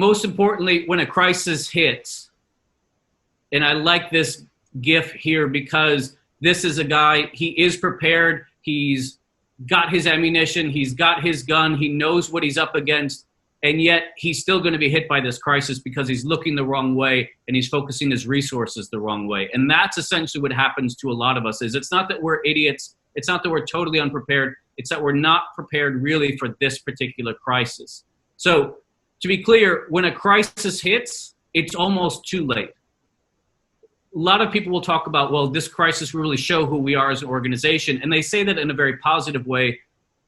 most importantly, when a crisis hits, and I like this GIF here because this is a guy, he is prepared, he's got his ammunition, he's got his gun, he knows what he's up against, and yet he's still going to be hit by this crisis because he's looking the wrong way and he's focusing his resources the wrong way. And that's essentially what happens to a lot of us. Is it's not that we're idiots, it's not that we're totally unprepared, it's that we're not prepared really for this particular crisis. So to be clear, when a crisis hits, it's almost too late. A lot of people will talk about, well, this crisis will really show who we are as an organization. And they say that in a very positive way.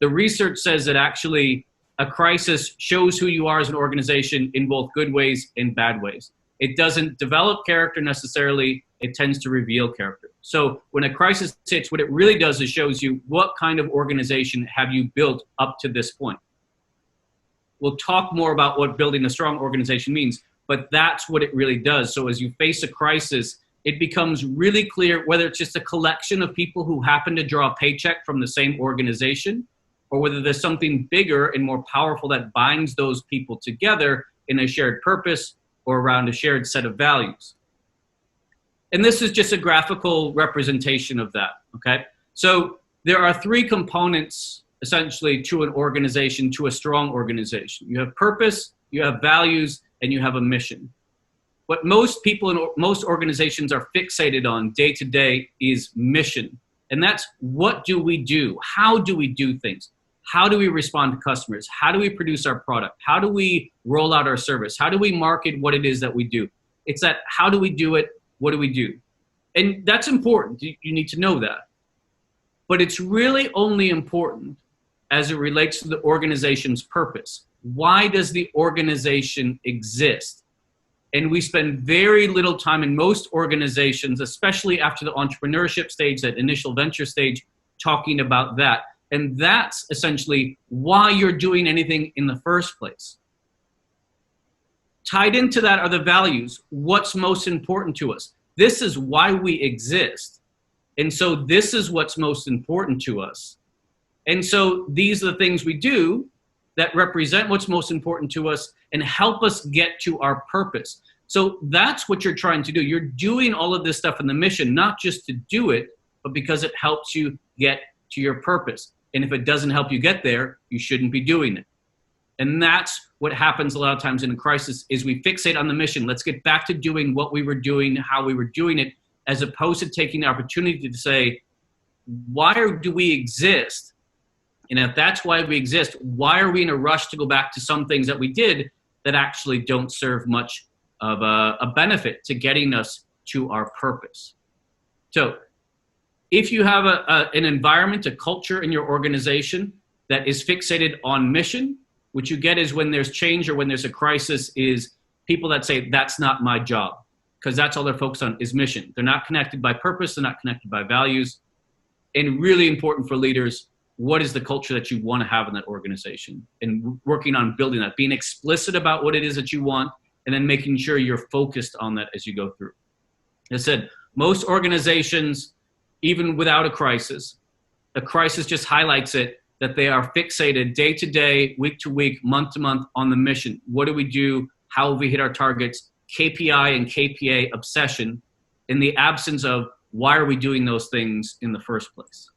The research says that actually a crisis shows who you are as an organization in both good ways and bad ways. It doesn't develop character necessarily. It tends to reveal character. So when a crisis hits, what it really does is shows you what kind of organization have you built up to this point. We'll talk more about what building a strong organization means, but that's what it really does. So as you face a crisis, it becomes really clear whether it's just a collection of people who happen to draw a paycheck from the same organization, or whether there's something bigger and more powerful that binds those people together in a shared purpose or around a shared set of values. And this is just a graphical representation of that, okay? So there are three components, essentially, to an organization, to a strong organization. You have purpose, you have values, and you have a mission. What most people in most organizations are fixated on day to day is mission. And that's, what do we do? How do we do things? How do we respond to customers? How do we produce our product? How do we roll out our service? How do we market what it is that we do? It's that, how do we do it? What do we do? And that's important. You need to know that. But it's really only important as it relates to the organization's purpose. Why does the organization exist? And we spend very little time in most organizations, especially after the entrepreneurship stage, that initial venture stage, talking about that. And that's essentially why you're doing anything in the first place. Tied into that are the values. What's most important to us? This is why we exist. And so this is what's most important to us. And so these are the things we do that represent what's most important to us and help us get to our purpose. So that's what you're trying to do. You're doing all of this stuff in the mission, not just to do it, but because it helps you get to your purpose. And if it doesn't help you get there, you shouldn't be doing it. And that's what happens a lot of times in a crisis, is we fixate on the mission. Let's get back to doing what we were doing, how we were doing it, as opposed to taking the opportunity to say, why do we exist? And if that's why we exist, why are we in a rush to go back to some things that we did that actually don't serve much of a benefit to getting us to our purpose? So if you have an environment, a culture in your organization that is fixated on mission, what you get is when there's change or when there's a crisis is people that say, that's not my job, because that's all they're focused on is mission. They're not connected by purpose. They're not connected by values. And really important for leaders, what is the culture that you want to have in that organization? And working on building that, being explicit about what it is that you want, and then making sure you're focused on that as you go through. As I said, most organizations, even without a crisis just highlights it, that they are fixated day to day, week to week, month to month on the mission. What do we do? How have we hit our targets? KPI and KPA obsession in the absence of why are we doing those things in the first place?